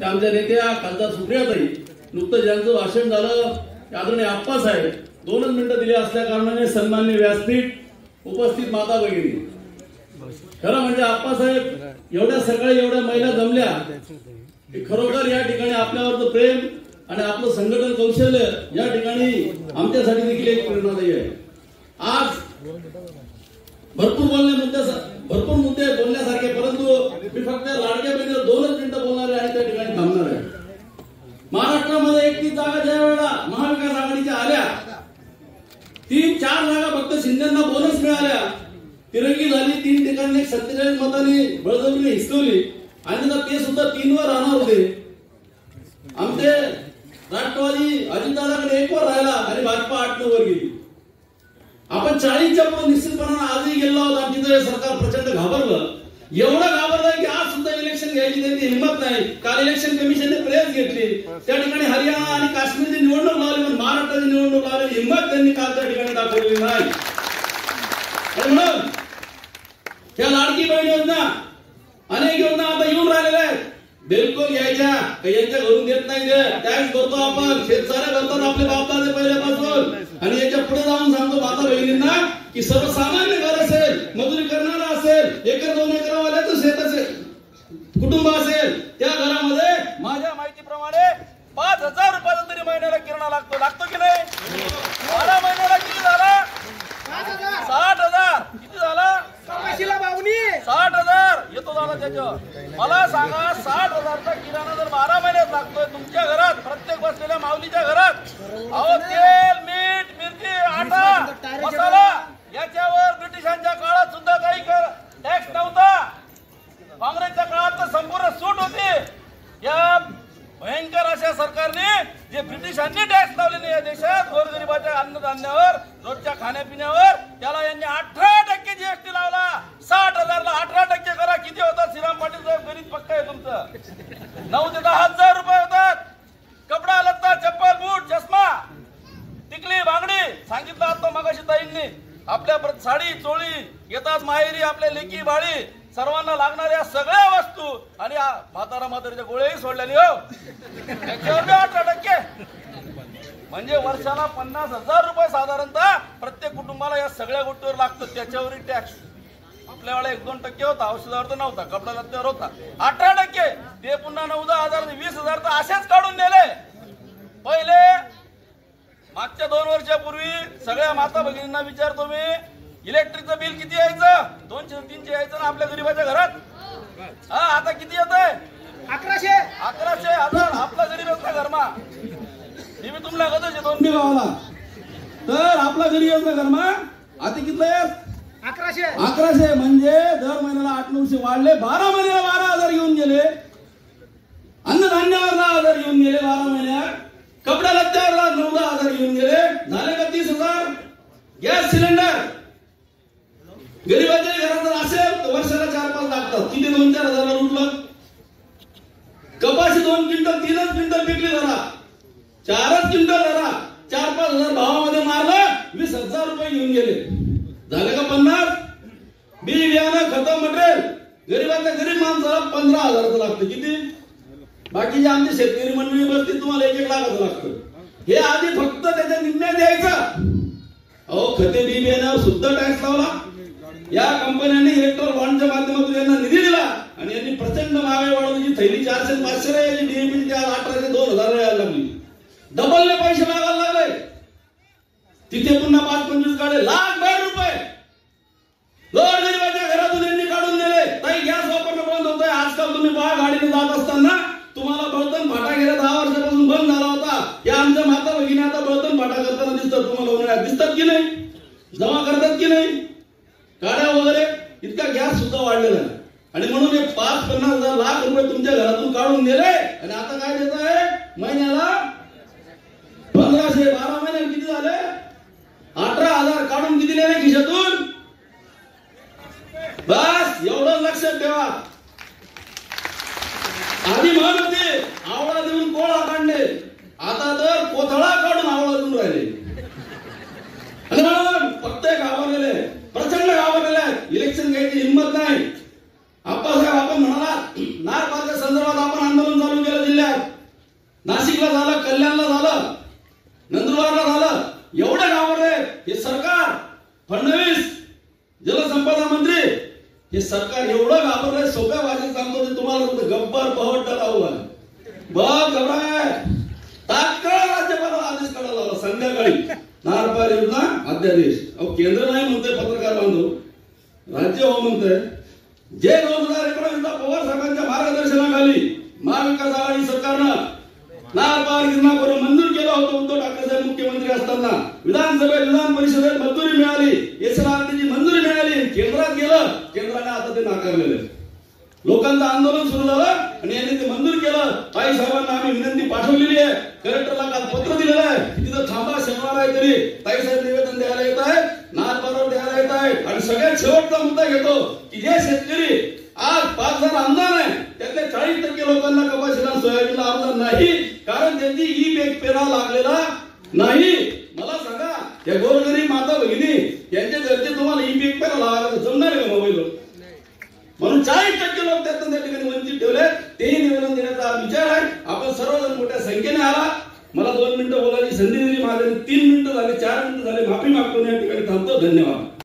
आमच्या नेत्या खासदार सुप्रियाताई नुकतं ज्यांचं भाषण झालं आदरणीय आप्पासाहेब 2च मिनिटं दिली असल्या कारणाने सन्माननीय व्यासपीठ उपस्थित माता भगिनी, खरं म्हणजे आप्पासाहेब एवढ्या सकाळी एवढ्या महिला जमल्या की खरोखर या ठिकाणी आपल्यावरचं प्रेम आणि आपलं संघटन कौशल्य या ठिकाणी आमच्यासाठी देखील एक प्रेरणादायी आहे. आज भरपूर मुद्दे बोलण्यासारखे, परंतु मी फक्त लाडक्या बहिणीवर 2च मिनिटं बोलणार आहे आणि त्या ठिकाणी थांबणार आहे. महाराष्ट्रामध्ये 31 जागा ज्या वेळेला महाविकास आघाडीच्या आल्या 3-4 जागा फक्त शिंदेना बोनस मिळाल्या, तिरंगी झाली. 3 ठिकाणी 47 मतांनी बळजबरीने हिसकवली आणि ते सुद्धा 3 वर राहणार होते. आमचे राष्ट्रवादी अजितदादाकडे 1 वर राहिला आणि भाजपा 8 वर गेली. आपण 40च्या पुढे निश्चितपणाने आजही गेलो आहोत आणि तिथे सरकार प्रचंड घाबरलं. एवढं घाबरलं की आज सुद्धा इलेक्शन घ्यायची त्यांची हिंमत नाही. काल इलेक्शन कमिशनने प्रेस घेतली, त्या ठिकाणी हरियाणा आणि काश्मीरची निवडणूक लावली, पण महाराष्ट्राची निवडणूक लावली हिंमत त्यांनी काल त्या ठिकाणी दाखवलेली नाही. म्हणून त्या लाडकी बहीण योजना अनेक योजना आता येऊन राहिलेल्या आहेत, बिलकुल यायच्या यांच्या घरून देत नाही. टॅक्स भरतो आपण, शेतकऱ्या करतात आपले बापदादे पहिल्यापासून. आणि याच्या पुढे जाऊन सांगतो माता बहिणींना की सर्वसामान्य घर असेल, मजुरी करणारा असेल, 1-2 एकरवाल्याचं शेत असेल, कुटुंब असेल, त्या घरामध्ये माझ्या माहितीप्रमाणे 5,000 रुपयाचा तरी महिन्याला किराणा लागतो की नाही? 12 महिन्याला किती झाला? 60,000. किती झाला? 60,000 येतो झाला त्याच्यावर. मला सांगा 60,000चा किराणा जर 12 महिन्यात लागतोय तुमच्या घरात, प्रत्येक बसलेल्या माऊलीच्या घरात, अहो तेल, मीठ, मिरची, आटा, मसाला याच्यावर ब्रिटिशांच्या काळात सुद्धा काही टॅक्स नव्हता. काँग्रेसच्या काळात तर संपूर्ण सूट होती. या भयंकर अशा सरकारने जे ब्रिटिशांनी टॅक्स लावलेले या देशात गोरगरिबाच्या अन्नधान्यावर, रोजच्या खाण्यापिण्यावर, त्याला यांनी 18% जीएसटी लावला. 60,000ला 18% करा, किती होतात? श्रीराम पाटील साहेब गणित पक्का आहे तुमचं. 9 ते 10,000 रुपये होतात. कपडा, लत्ता, चप्पल, बूट, चष्मा, टिकली, बांगडी, सांगितलं आता मगाशी ताईंनी. आपल्या साडी, चोळी येतात माहेरी, आपल्या लेकी बाळी, सर्वांना लागणाऱ्या सगळ्या वस्तू आणि म्हातारा म्हातारीच्या गोळ्याही सोडल्याने हो त्याच्यावर 18%. म्हणजे वर्षाला 50,000 रुपये साधारणतः प्रत्येक कुटुंबाला या सगळ्या गोष्टीवर लागतं. त्याच्यावरही टॅक्स आपल्या वेळेला 1-2% होता, औषधावर तर नव्हता, कपडा लत्त्यावर होता. 18% ते पुन्हा 9-10,000 20,000 तर असेच काढून नेले. पहिले मागच्या 2 वर्षापूर्वी सगळ्या माता भगिनींना विचारतो मी, इलेक्ट्रिकचं बिल किती यायचं? 200-300 यायचं ना आपल्या गरीबाच्या घरात. हा, आता किती येत आहे? 1100 आपला गरीबाचा घरमा. मी तुम्हाला कदाचित 2 गावाला तर आपला गरीबाचा घरमा आता किती आहे? 1100. म्हणजे दर महिन्याला 800-900 वाढले. 12 महिन्याला 12,000 येऊन गेले. अन्नधान्यावर 10,000 येऊन गेले 12 महिन्यात. कपड्या लत्त्यावर 9-10,000 येऊन गेले. झाले का 30,000? गॅस सिलेंडर गरीबाच्या घरात जर असेल तर वर्षाला 4-5 लागतात. किती? 2-4 उठलं. कपाशी 2 क्विंटल 3च क्विंटल पिकली, जरा 4च क्विंटल, जरा 4-5 हजार भावामध्ये मारलं, 20,000 रुपये येऊन गेले. झाले का 50? बी बियाणं, खत, मटेरियल गरीबाच्या गरीब माणसाला 15,000 लागतं. किती? बाकीचे आमचे शेतकरी मंडळी बसतील तुम्हाला 1-1 लाखाचं लागतं. हे आधी फक्त त्याच्या निम्म्या द्यायचं. अहो खते बी बियाण्यावर सुद्धा टॅक्स लावला. या कंपन्यांनी इलेक्ट्रॉल बॉन्डच्या माध्यमातून यांना निधी दिला आणि यांनी प्रचंड महागाई वाढवण्याची थैली 400-500 राहिली, डीएपी 1800-2000 यायला लागली. डबलने पैसे लागायला लागले. तिथे पुन्हा 5-25 गाडे लाखभर रुपये गरीबाच्या घरातून यांनी काढून दिले. ताई गॅस वापरणं बंद होत आहे. आजकाल तुम्ही पहा गाडीने जात असताना तुम्हाला बळतण फाटा गेल्या 10 वर्षापासून बंद झाला होता. या आमच्या माता भगिनी आता बळतण फाटा करताना दिसतात तुम्हाला. उन्हाळ्यात दिसतात की नाही? जमा करतात की नाही? गाड्या वगैरे इतका गॅस सुद्धा वाढलेला आहे. आणि म्हणून हे 5-50 लाख रुपये तुमच्या घरातून काढून दिले आणि आता काय देत आहे? महिन्याला 1500. 12 महिन्यात किती झाले? 18,000 काढून किती दिले खिशातून? बस एवढं लक्षात ठेवा. आधी म्हण होती आवळा देऊन कोळा काढणे, आता तर कोथळा काढून आवळा देऊन राहिले. फक्त घाबरलेले, प्रचंड घाबरलेले. इलेक्शन हिम्मत नाही. आप्पासाहेब आपण म्हणाला नार पारच्या संदर्भात आपण आंदोलन चालू केलं जिल्ह्यात. कल्याणला झालं, नंदुरबारला झालं, एवढ्या गावावर हे सरकार, फडणवीस जलसंपदा मंत्री, हे सरकार एवढं घाबरलंय. सोप्या भाषेत सांगतो ते तुम्हाला, गब्बर पहवटा लावू आहे. बघ घबराय, तात्काळ राज्यपालाला आदेश काढायला लावला संध्याकाळी, नारपार योजना अध्यादेश. अहो केंद्र नाही म्हणतोय पत्रकार बांधव, राज्य हो म्हणतोय. जे 2019 पवार साहेबांच्या मार्गदर्शनाखाली महाविकास आघाडी सरकारनं नारपार योजना करून मंजूर केलं होतं. उद्धव ठाकरे साहेब मुख्यमंत्री असताना विधानसभेत विधान परिषदेत मंजुरी मिळाली, एसआरटीची मंजुरी मिळाली, केंद्रात गेलं, केंद्राने आता ते नाकारलेलं आहे. लोकांचं आंदोलन सुरू झालं आणि यांनी ते मंजूर केलं. ताई साहेबांना आम्ही विनंती पाठवलेली आहे, कलेक्टरला काल पत्र दिलेलं आहे, तिथं थांबा शनिवार आहे तरी ताई साहेब निवेदन द्यायला येत आहेत, नारपारावर द्यायला येत आहेत. आणि सगळ्यात शेवटचा मुद्दा घेतो की जे शेतकरी आज 5,000 अनुदान आहे त्यातल्या 40% लोकांना कपाशीला सोयाबीनला अनुदान नाही, कारण त्यांची ई पीक पेरा लागलेला नाही. मला सांगा, या गोरगरीब माता भगिनी यांच्या घरचे तुम्हाला ई पीक पेरा लावायला जमणार आहे का मोबाईलवर? म्हणून 40% लोक त्या ठिकाणी वंचित ठेवले. तेही निवेदन देण्याचा विचार आहे. आपण सर्वजण मोठ्या संख्येने आला. मला 2 मिनिटं बोलायची संधी दिली, माझ्या 3 मिनिटं झाले, 4 मिनिटं झाले, माफी मागतो. या ठिकाणी थांबतो. धन्यवाद.